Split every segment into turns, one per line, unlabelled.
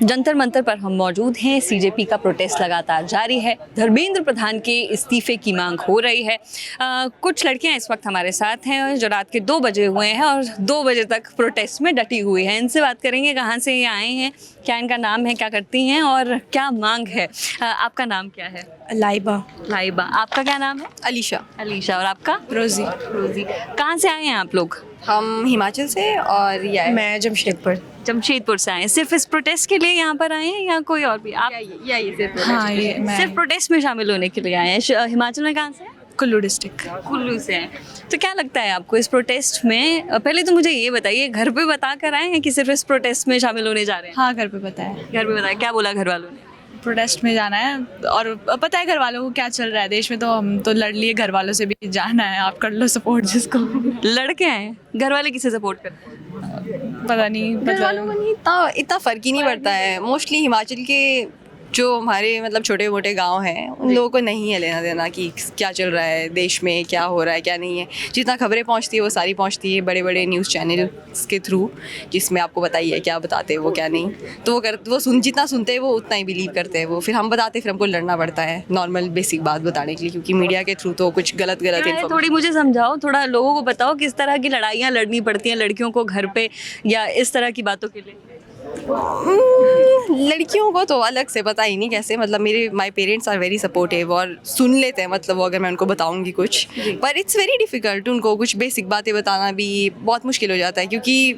जंतर मंतर पर हम मौजूद हैं। सीजेपी का प्रोटेस्ट लगातार जारी है। धर्मेंद्र प्रधान के इस्तीफे की मांग हो रही है। कुछ लड़कियां इस वक्त हमारे साथ हैं जो रात के 2 बजे हुए हैं और 2 बजे तक प्रोटेस्ट में डटी हुई हैं। इनसे बात करेंगे कहाँ से ये आए हैं, क्या इनका नाम है, क्या करती हैं और क्या मांग है। आपका नाम क्या है?
लाइबा।
लाइबा। आपका क्या नाम है?
अलीशा।
अलीशा। और आपका?
रोजी।
रोजी। कहाँ से आए हैं आप लोग?
हम हिमाचल से और मैं जमशेदपुर
से आए हैं। सिर्फ इस प्रोटेस्ट के लिए यहाँ पर आए हैं या कोई और भी? आप
हाँ ये
सिर्फ प्रोटेस्ट में शामिल होने के लिए आए हैं। हिमाचल में कहाँ से?
कुल्लू डिस्ट्रिक्ट।
कुल्लू से हैं। तो क्या लगता है आपको इस प्रोटेस्ट में? पहले तो मुझे ये बताइए, घर पे बता कर आए हैं कि सिर्फ इस प्रोटेस्ट में शामिल होने जा रहे हैं?
हाँ घर पे पता है।
घर पे बताया, क्या बोला घर वालों ने?
प्रोटेस्ट में जाना है और पता है घर वालों को क्या चल रहा है देश में, तो हम तो लड़ लिए घर वालों से भी। जाना है, आप कर लो सपोर्ट जिसको।
लड़के आए, घर वाले किसे सपोर्ट करते हैं?
पता नहीं,
घर वालों को नहीं इतना फ़र्क ही नहीं पड़ता है। मोस्टली हिमाचल के जो हमारे मतलब छोटे मोटे गांव हैं उन लोगों को नहीं है लेना देना कि क्या चल रहा है देश में, क्या हो रहा है क्या नहीं है। जितना खबरें पहुंचती है वो सारी पहुंचती है बड़े बड़े न्यूज़ चैनल्स के थ्रू, जिसमें आपको बताइए क्या बताते हैं वो क्या नहीं। तो जितना सुनते हैं वो उतना ही बिलीव करते हैं वो। फिर हम बताते, फिर हमको लड़ना पड़ता है नॉर्मल बेसिक बात बताने के लिए, क्योंकि मीडिया के थ्रू तो कुछ गलत
थोड़ी मुझे समझाओ, थोड़ा लोगों को बताओ किस तरह की लड़ाइयाँ लड़नी पड़ती हैं लड़कियों को घर पे या इस तरह की बातों के लिए।
लड़कियों को तो अलग से पता ही नहीं कैसे। मतलब my parents are very supportive और सुन लेते हैं, मतलब वो अगर मैं उनको बताऊंगी कुछ, पर इट्स वेरी डिफ़िकल्ट। उनको कुछ बेसिक बातें बताना भी बहुत मुश्किल हो जाता है, क्योंकि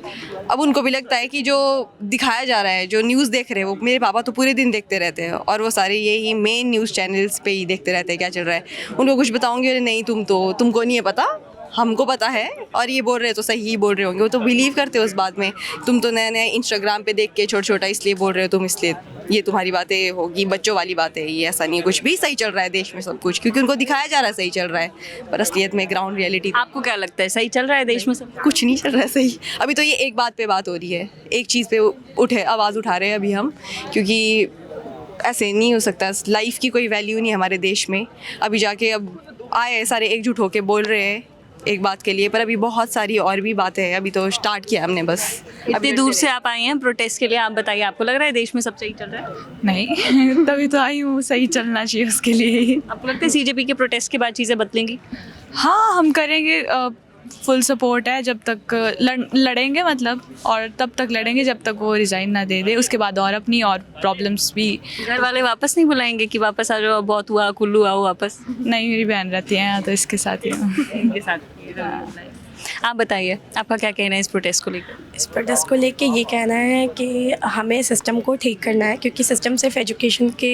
अब उनको भी लगता है कि जो दिखाया जा रहा है, जो न्यूज़ देख रहे हैं वो, मेरे पापा तो पूरे दिन देखते रहते हैं और वो सारे यही मेन न्यूज़ चैनल्स पे ही देखते रहते हैं क्या चल रहा है। उनको कुछ बताऊंगी, अरे नहीं तुमको नहीं है पता, हमको पता है और ये बोल रहे हैं तो सही ही बोल रहे होंगे। वो तो बिलीव करते हो उस बात में। तुम तो नया नया इंस्टाग्राम पे देख के छोटा इसलिए बोल रहे हो तुम, इसलिए ये तुम्हारी बातें होगी, बच्चों वाली बातें। ये ऐसा नहीं है, कुछ भी सही चल रहा है देश में सब कुछ, क्योंकि उनको दिखाया जा रहा है सही चल रहा है, पर असलियत में ग्राउंड रियलिटी।
आपको क्या लगता है सही चल रहा है देश में सब?
कुछ नहीं चल रहा है सही। अभी तो ये एक बात पे बात हो रही है, एक चीज़ पे आवाज़ उठा रहे हैं अभी हम, क्योंकि ऐसे नहीं हो सकता। लाइफ की कोई वैल्यू नहीं हमारे देश में। अभी जाके अब आए सारे एकजुट होके बोल रहे हैं एक बात के लिए, पर अभी बहुत सारी और भी बातें हैं। अभी तो स्टार्ट किया हमने बस।
इतनी दूर से आप आए हैं प्रोटेस्ट के लिए, आप बताइए आपको लग रहा है देश में सब सही चल रहा है?
नहीं तभी तो आई हूँ, सही चलना चाहिए उसके लिए।
आपको लगता है सीजेपी के प्रोटेस्ट के बाद चीज़ें बदलेंगी?
हाँ हम करेंगे, फुल सपोर्ट है। जब तक लड़ेंगे मतलब, और तब तक लड़ेंगे जब तक वो रिज़ाइन ना दे दे। उसके बाद और अपनी और प्रॉब्लम्स भी।
घर वाले वापस नहीं बुलाएंगे कि वापस आ जाओ, बहुत हुआ, कुल्लू आओ वापस?
नहीं, मेरी बहन रहती है यहाँ तो इसके साथ ही हूँ।
इनके साथ। आप बताइए आपका क्या कहना है इस प्रोटेस्ट को लेकर?
इस प्रोटेस्ट को लेके ये कहना है कि हमें सिस्टम को ठीक करना है, क्योंकि सिस्टम सिर्फ एजुकेशन के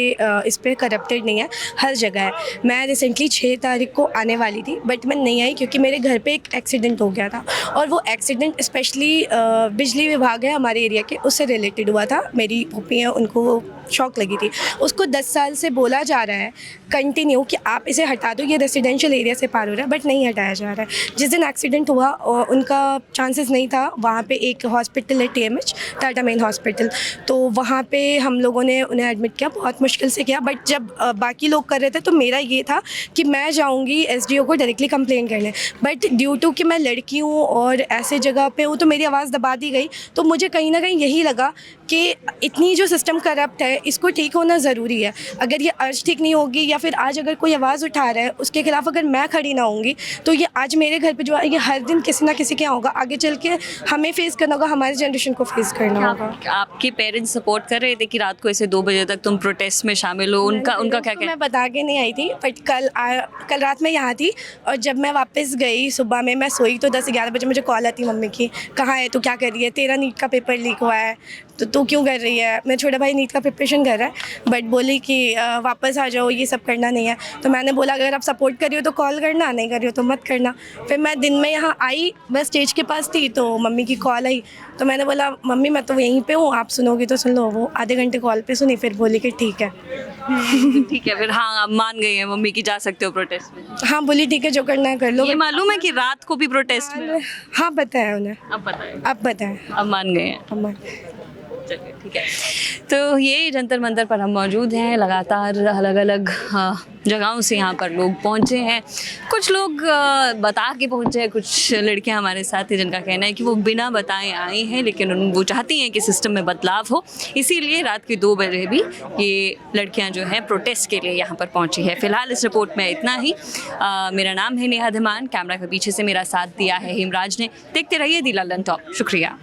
इस पे करप्टेड नहीं है, हर जगह है। मैं रिसेंटली 6 तारीख को आने वाली थी, बट मैं नहीं आई क्योंकि मेरे घर पे एक एक्सीडेंट हो गया था, और वो एक्सीडेंट स्पेशली बिजली विभाग है हमारे एरिया के, उससे रिलेटेड हुआ था। मेरी पप्पी है, उनको शॉक लगी थी। उसको 10 साल से बोला जा रहा है कंटिन्यू कि आप इसे हटा दो, ये रेजिडेंशियल एरिया से पार हो रहा है, बट नहीं हटाया जा रहा है। जिस दिन एक्सीडेंट हुआ उनका चांसेस नहीं था, वहाँ पे एक हॉस्पिटल है TMH, टाटा मेन हॉस्पिटल, तो वहाँ पे हम लोगों ने उन्हें एडमिट किया, बहुत मुश्किल से किया। बट जब बाकी लोग कर रहे थे तो मेरा ये था कि मैं जाऊँगी SDO को डायरेक्टली कंप्लेन करने, बट ड्यू टू कि मैं लड़की हूँ और ऐसे जगह पे हूँ तो मेरी आवाज़ दबा दी गई। तो मुझे कहीं ना कहीं यही लगा कि इतनी जो सिस्टम करप्ट है इसको ठीक होना ज़रूरी है। अगर ये आज ठीक नहीं होगी, या फिर आज अगर कोई आवाज़ उठा रहा है उसके खिलाफ अगर मैं खड़ी ना होंगी, तो ये आज मेरे घर पे जो है ये हर दिन किसी ना किसी के यहाँ होगा। आगे चल के हमें फेस करना होगा, हमारी जनरेशन को फेस करना होगा।
आपके पेरेंट्स सपोर्ट कर रहे थे कि रात को ऐसे 2 बजे तक तुम प्रोटेस्ट में शामिल हो? उनका क्या कहना?
मैं बता के नहीं आई थी, बट कल रात में यहाँ थी, और जब मैं वापस गई सुबह में, मैं सोई तो 10-11 बजे मुझे कॉल आती मम्मी की, कहाँ है तू, क्या कर रही है, तेरा नीट का पेपर लीक हुआ है तो तू क्यों कर रही है। मेरा छोटा भाई नीट का प्रिपरेशन कर रहा है, बट बोली कि वापस आ जाओ, ये सब करना नहीं है। तो मैंने बोला अगर आप सपोर्ट कर रही हो तो कॉल करना, नहीं कर रही हो तो मत करना। फिर मैं दिन में यहाँ आई, मैं स्टेज के पास थी तो मम्मी की कॉल आई, तो मैंने बोला मम्मी मैं तो यहीं पे हूँ, आप सुनोगी तो सुन लो। वो आधे घंटे कॉल पे सुनी, फिर बोली कि ठीक है।
ठीक है, फिर हाँ आप मान गई हैं मम्मी की, जा सकते हो प्रोटेस्ट में?
हाँ बोली ठीक है, जो करना है कर लो।
ये मालूम है कि रात को भी प्रोटेस्ट में?
हाँ पता है उन्हें।
अब पता है?
अब पता है।
अब मान गए हैं?
अब
चलिए ठीक है। तो ये जंतर मंतर पर हम मौजूद हैं, लगातार अलग अलग जगहों से यहाँ पर लोग पहुँचे हैं। कुछ लोग बता के पहुँचे हैं, कुछ लड़कियाँ हमारे साथ हैं जिनका कहना है कि वो बिना बताए आई हैं, लेकिन वो चाहती हैं कि सिस्टम में बदलाव हो, इसीलिए रात के 2 बजे भी ये लड़कियाँ जो हैं प्रोटेस्ट के लिए यहाँ पर पहुँची है। फिलहाल इस रिपोर्ट में इतना ही। मेरा नाम है नेहा धीमान, कैमरा के पीछे से मेरा साथ दिया है हिमराज ने। देखते रहिए दी लंदन टॉप। शुक्रिया।